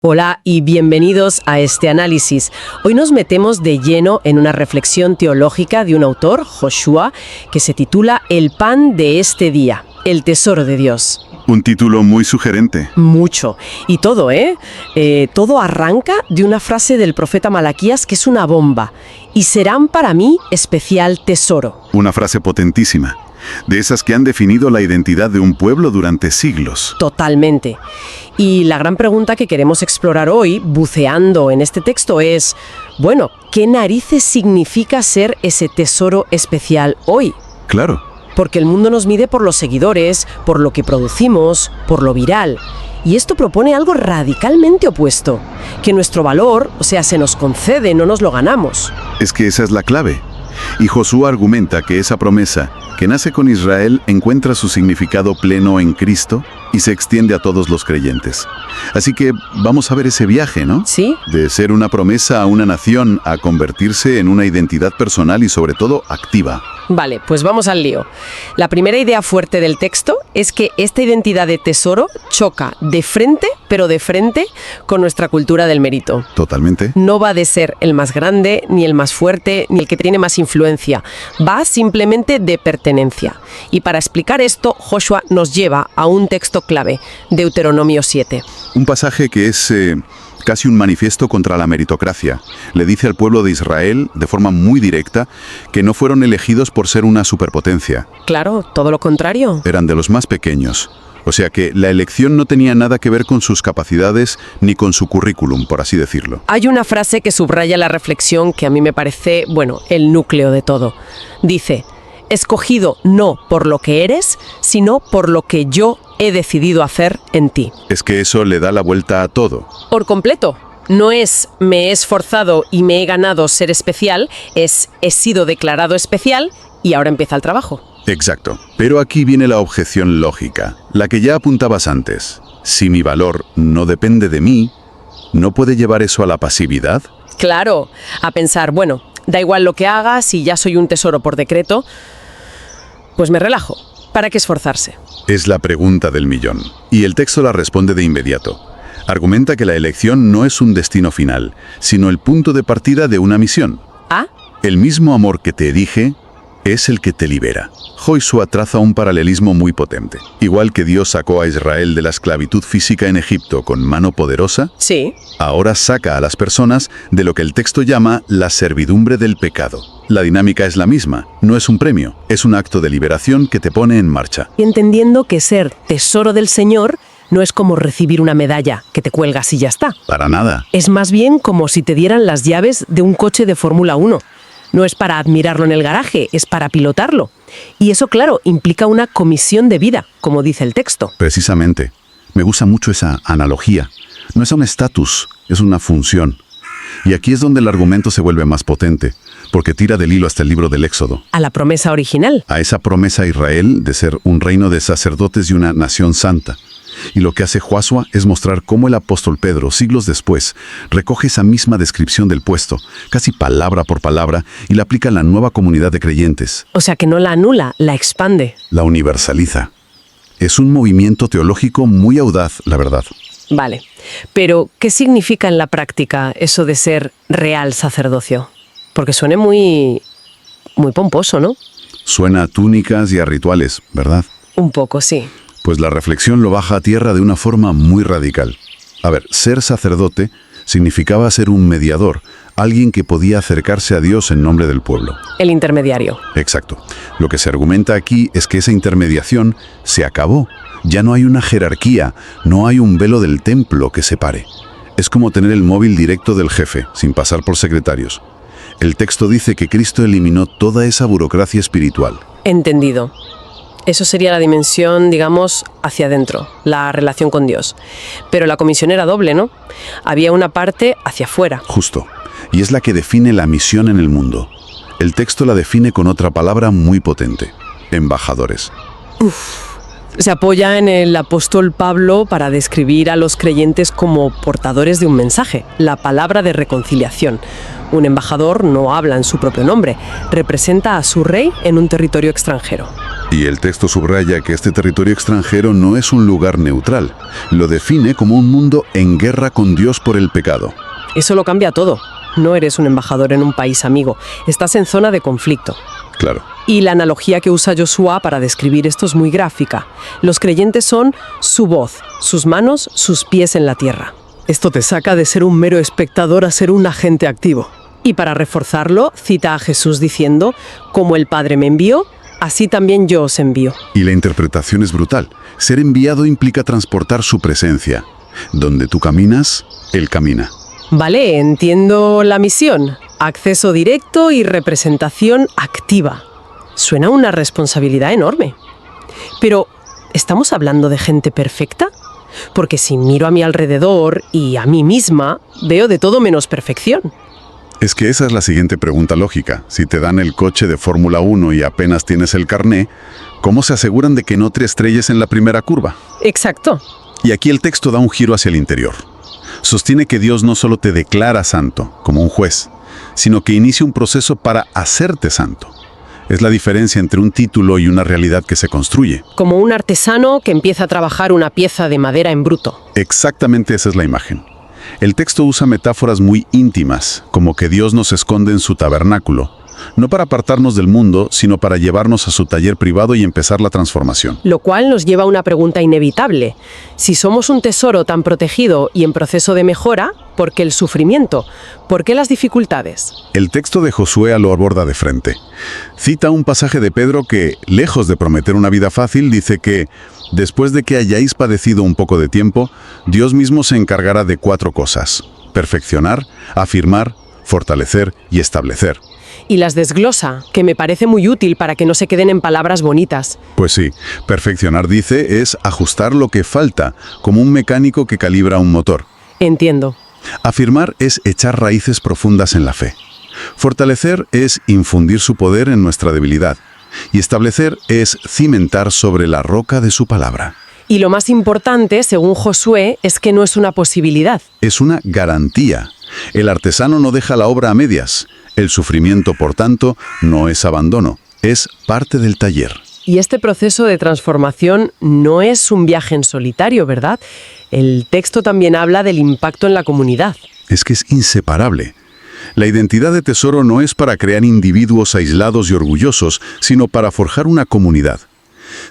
Hola y bienvenidos a este análisis. Hoy nos metemos de lleno en una reflexión teológica de un autor, Joshua, que se titula El pan de este día, el tesoro de Dios. Un título muy sugerente. Mucho. Y todo, todo arranca de una frase del profeta Malaquías que es una bomba. Y serán para mí especial tesoro. Una frase potentísima. De esas que han definido la identidad de un pueblo durante siglos. Totalmente. Y la gran pregunta que queremos explorar hoy, buceando en este texto, es, bueno, ¿qué narices significa ser ese tesoro especial hoy? Claro. Porque el mundo nos mide por los seguidores, por lo que producimos, por lo viral. Y esto propone algo radicalmente opuesto, que nuestro valor, se nos concede, no nos lo ganamos. Es que esa es la clave. Y Josué argumenta que esa promesa, que nace con Israel, encuentra su significado pleno en Cristo y se extiende a todos los creyentes. Así que vamos a ver ese viaje, ¿no? Sí. De ser una promesa a una nación a convertirse en una identidad personal y sobre todo activa. Vale, pues vamos al lío. La primera idea fuerte del texto es que esta identidad de tesoro choca de frente, pero de frente, con nuestra cultura del mérito. Totalmente. No va de ser el más grande, ni el más fuerte, ni el que tiene más influencia. Va simplemente de pertenencia. Y para explicar esto, Joshua nos lleva a un texto clave, Deuteronomio 7. Un pasaje que es casi un manifiesto contra la meritocracia. Le dice al pueblo de Israel, de forma muy directa, que no fueron elegidos por ser una superpotencia. Claro, todo lo contrario. Eran de los más pequeños. O sea que la elección no tenía nada que ver con sus capacidades ni con su currículum, por así decirlo. Hay una frase que subraya la reflexión que a mí me parece, el núcleo de todo. Dice, escogido no por lo que eres, sino por lo que yo he decidido hacer en ti. Es que eso le da la vuelta a todo. Por completo. No es me he esforzado y me he ganado ser especial, es he sido declarado especial y ahora empieza el trabajo. Exacto. Pero aquí viene la objeción lógica, la que ya apuntabas antes. Si mi valor no depende de mí, ¿no puede llevar eso a la pasividad? Claro, a pensar, da igual lo que haga, si ya soy un tesoro por decreto, pues me relajo. ¿Para qué esforzarse? Es la pregunta del millón. Y el texto la responde de inmediato. Argumenta que la elección no es un destino final, sino el punto de partida de una misión. ¿Ah? El mismo amor que te elige es el que te libera. Joshua traza un paralelismo muy potente. Igual que Dios sacó a Israel de la esclavitud física en Egipto con mano poderosa, sí, ahora saca a las personas de lo que el texto llama la servidumbre del pecado. La dinámica es la misma, no es un premio, es un acto de liberación que te pone en marcha. Y entendiendo que ser tesoro del Señor no es como recibir una medalla que te cuelgas y ya está. Para nada. Es más bien como si te dieran las llaves de un coche de Fórmula 1. No es para admirarlo en el garaje, es para pilotarlo. Y eso, claro, implica una comisión de vida, como dice el texto. Precisamente. Me gusta mucho esa analogía. No es un estatus, es una función. Y aquí es donde el argumento se vuelve más potente, porque tira del hilo hasta el libro del Éxodo. A la promesa original. A esa promesa a Israel de ser un reino de sacerdotes y una nación santa. Y lo que hace Joshua es mostrar cómo el apóstol Pedro, siglos después, recoge esa misma descripción del puesto, casi palabra por palabra, y la aplica a la nueva comunidad de creyentes. O sea que no la anula, la expande. La universaliza. Es un movimiento teológico muy audaz, la verdad. Vale, pero ¿qué significa en la práctica eso de ser real sacerdocio? Porque suena muy pomposo, ¿no? Suena a túnicas y a rituales, ¿verdad? Un poco, sí. Pues la reflexión lo baja a tierra de una forma muy radical. A ver, ser sacerdote significaba ser un mediador, alguien que podía acercarse a Dios en nombre del pueblo. El intermediario. Exacto. Lo que se argumenta aquí es que esa intermediación se acabó. Ya no hay una jerarquía, no hay un velo del templo que separe. Es como tener el móvil directo del jefe, sin pasar por secretarios. El texto dice que Cristo eliminó toda esa burocracia espiritual. Entendido. Eso sería la dimensión, hacia adentro, la relación con Dios. Pero la comisión era doble, ¿no? Había una parte hacia afuera. Justo. Y es la que define la misión en el mundo. El texto la define con otra palabra muy potente: embajadores. Se apoya en el apóstol Pablo para describir a los creyentes como portadores de un mensaje, la palabra de reconciliación. Un embajador no habla en su propio nombre, representa a su rey en un territorio extranjero. Y el texto subraya que este territorio extranjero no es un lugar neutral. Lo define como un mundo en guerra con Dios por el pecado. Eso lo cambia todo. No eres un embajador en un país amigo, estás en zona de conflicto. Claro. Y la analogía que usa Josué para describir esto es muy gráfica. Los creyentes son su voz, sus manos, sus pies en la tierra. Esto te saca de ser un mero espectador a ser un agente activo. Y para reforzarlo, cita a Jesús diciendo, como el Padre me envió, así también yo os envío. Y la interpretación es brutal. Ser enviado implica transportar su presencia. Donde tú caminas, Él camina. Vale, entiendo la misión. Acceso directo y representación activa. Suena una responsabilidad enorme. Pero, ¿estamos hablando de gente perfecta? Porque si miro a mi alrededor y a mí misma, veo de todo menos perfección. Es que esa es la siguiente pregunta lógica. Si te dan el coche de Fórmula 1 y apenas tienes el carné, ¿cómo se aseguran de que no te estrelles en la primera curva? Exacto. Y aquí el texto da un giro hacia el interior. Sostiene que Dios no solo te declara santo, como un juez, sino que inicia un proceso para hacerte santo. Es la diferencia entre un título y una realidad que se construye. Como un artesano que empieza a trabajar una pieza de madera en bruto. Exactamente esa es la imagen. El texto usa metáforas muy íntimas, como que Dios nos esconde en su tabernáculo, no para apartarnos del mundo, sino para llevarnos a su taller privado y empezar la transformación. Lo cual nos lleva a una pregunta inevitable. Si somos un tesoro tan protegido y en proceso de mejora, ¿por qué el sufrimiento? ¿Por qué las dificultades? El texto de Josué lo aborda de frente. Cita un pasaje de Pedro que, lejos de prometer una vida fácil, dice que, después de que hayáis padecido un poco de tiempo, Dios mismo se encargará de 4 cosas: perfeccionar, afirmar, fortalecer y establecer. Y las desglosa, que me parece muy útil para que no se queden en palabras bonitas. Pues sí, perfeccionar, dice, es ajustar lo que falta, como un mecánico que calibra un motor. Entiendo. Afirmar es echar raíces profundas en la fe. Fortalecer es infundir su poder en nuestra debilidad. Y establecer es cimentar sobre la roca de su palabra. Y lo más importante, según Josué, es que no es una posibilidad. Es una garantía. El artesano no deja la obra a medias. El sufrimiento, por tanto, no es abandono, es parte del taller. Y este proceso de transformación no es un viaje en solitario, ¿verdad? El texto también habla del impacto en la comunidad. Es que es inseparable. La identidad de tesoro no es para crear individuos aislados y orgullosos, sino para forjar una comunidad.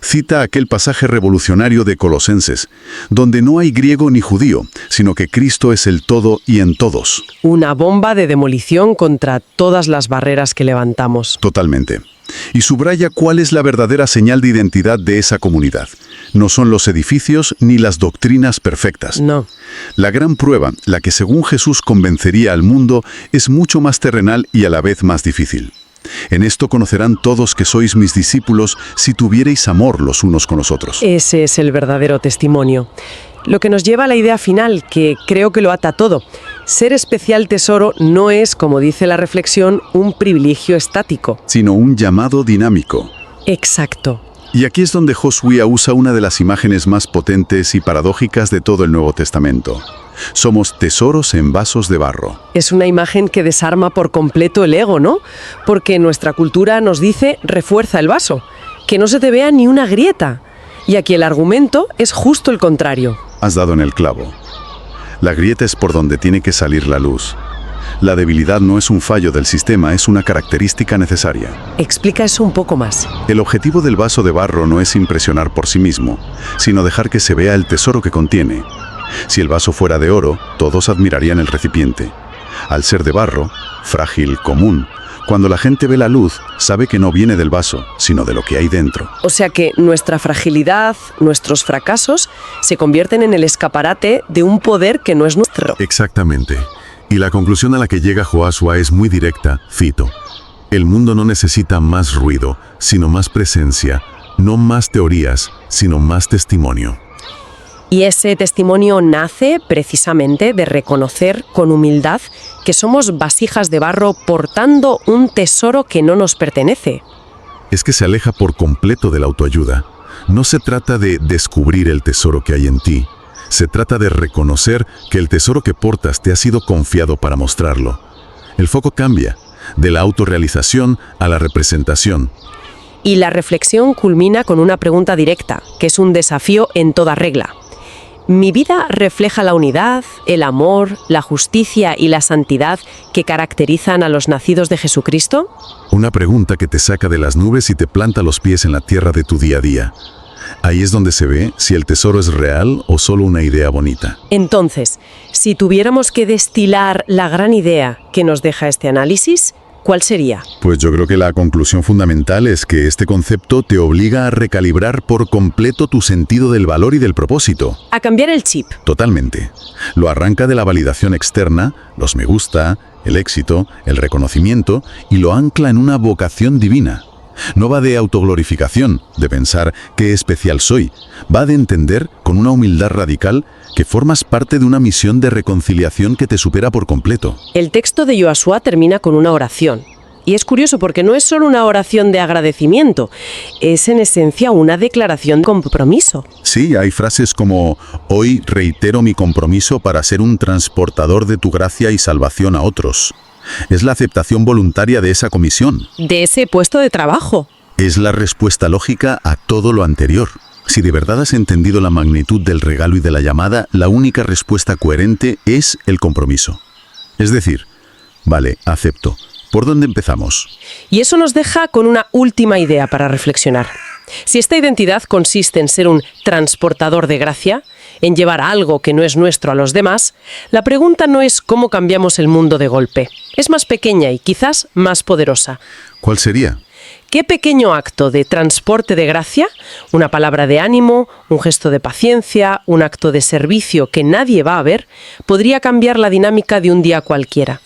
Cita aquel pasaje revolucionario de Colosenses, donde no hay griego ni judío, sino que Cristo es el todo y en todos. Una bomba de demolición contra todas las barreras que levantamos. Totalmente. Y subraya cuál es la verdadera señal de identidad de esa comunidad. No son los edificios ni las doctrinas perfectas. No. La gran prueba, la que según Jesús convencería al mundo, es mucho más terrenal y a la vez más difícil. En esto conocerán todos que sois mis discípulos si tuvierais amor los unos con los otros. Ese es el verdadero testimonio. Lo que nos lleva a la idea final, que creo que lo ata todo. Ser especial tesoro no es, como dice la reflexión, un privilegio estático. Sino un llamado dinámico. Exacto. Y aquí es donde Josué usa una de las imágenes más potentes y paradójicas de todo el Nuevo Testamento. Somos tesoros en vasos de barro. Es una imagen que desarma por completo el ego, ¿no? Porque nuestra cultura nos dice, refuerza el vaso, que no se te vea ni una grieta. Y aquí el argumento es justo el contrario. Has dado en el clavo. La grieta es por donde tiene que salir la luz. La debilidad no es un fallo del sistema, es una característica necesaria. Explica eso un poco más. El objetivo del vaso de barro no es impresionar por sí mismo, sino dejar que se vea el tesoro que contiene. Si el vaso fuera de oro, todos admirarían el recipiente. Al ser de barro, frágil, común, cuando la gente ve la luz, sabe que no viene del vaso, sino de lo que hay dentro. O sea que nuestra fragilidad, nuestros fracasos, se convierten en el escaparate de un poder que no es nuestro. Exactamente. Y la conclusión a la que llega Josué es muy directa, cito: el mundo no necesita más ruido, sino más presencia, no más teorías, sino más testimonio. Y ese testimonio nace precisamente de reconocer con humildad que somos vasijas de barro portando un tesoro que no nos pertenece. Es que se aleja por completo de la autoayuda. No se trata de descubrir el tesoro que hay en ti. Se trata de reconocer que el tesoro que portas te ha sido confiado para mostrarlo. El foco cambia, de la autorrealización a la representación. Y la reflexión culmina con una pregunta directa, que es un desafío en toda regla. ¿Mi vida refleja la unidad, el amor, la justicia y la santidad que caracterizan a los nacidos de Jesucristo? Una pregunta que te saca de las nubes y te planta los pies en la tierra de tu día a día. Ahí es donde se ve si el tesoro es real o solo una idea bonita. Entonces, si tuviéramos que destilar la gran idea que nos deja este análisis, ¿cuál sería? Pues yo creo que la conclusión fundamental es que este concepto te obliga a recalibrar por completo tu sentido del valor y del propósito. A cambiar el chip. Totalmente. Lo arranca de la validación externa, los me gusta, el éxito, el reconocimiento, y lo ancla en una vocación divina. No va de autoglorificación, de pensar qué especial soy. Va de entender, con una humildad radical, que formas parte de una misión de reconciliación que te supera por completo. El texto de Yoshua termina con una oración. Y es curioso porque no es solo una oración de agradecimiento, es en esencia una declaración de compromiso. Sí, hay frases como: hoy reitero mi compromiso para ser un transportador de tu gracia y salvación a otros. Es la aceptación voluntaria de esa comisión. De ese puesto de trabajo. Es la respuesta lógica a todo lo anterior. Si de verdad has entendido la magnitud del regalo y de la llamada, la única respuesta coherente es el compromiso. Es decir, vale, acepto. ¿Por dónde empezamos? Y eso nos deja con una última idea para reflexionar. Si esta identidad consiste en ser un transportador de gracia, en llevar algo que no es nuestro a los demás, la pregunta no es cómo cambiamos el mundo de golpe. Es más pequeña y quizás más poderosa. ¿Cuál sería? ¿Qué pequeño acto de transporte de gracia, una palabra de ánimo, un gesto de paciencia, un acto de servicio que nadie va a ver, podría cambiar la dinámica de un día cualquiera?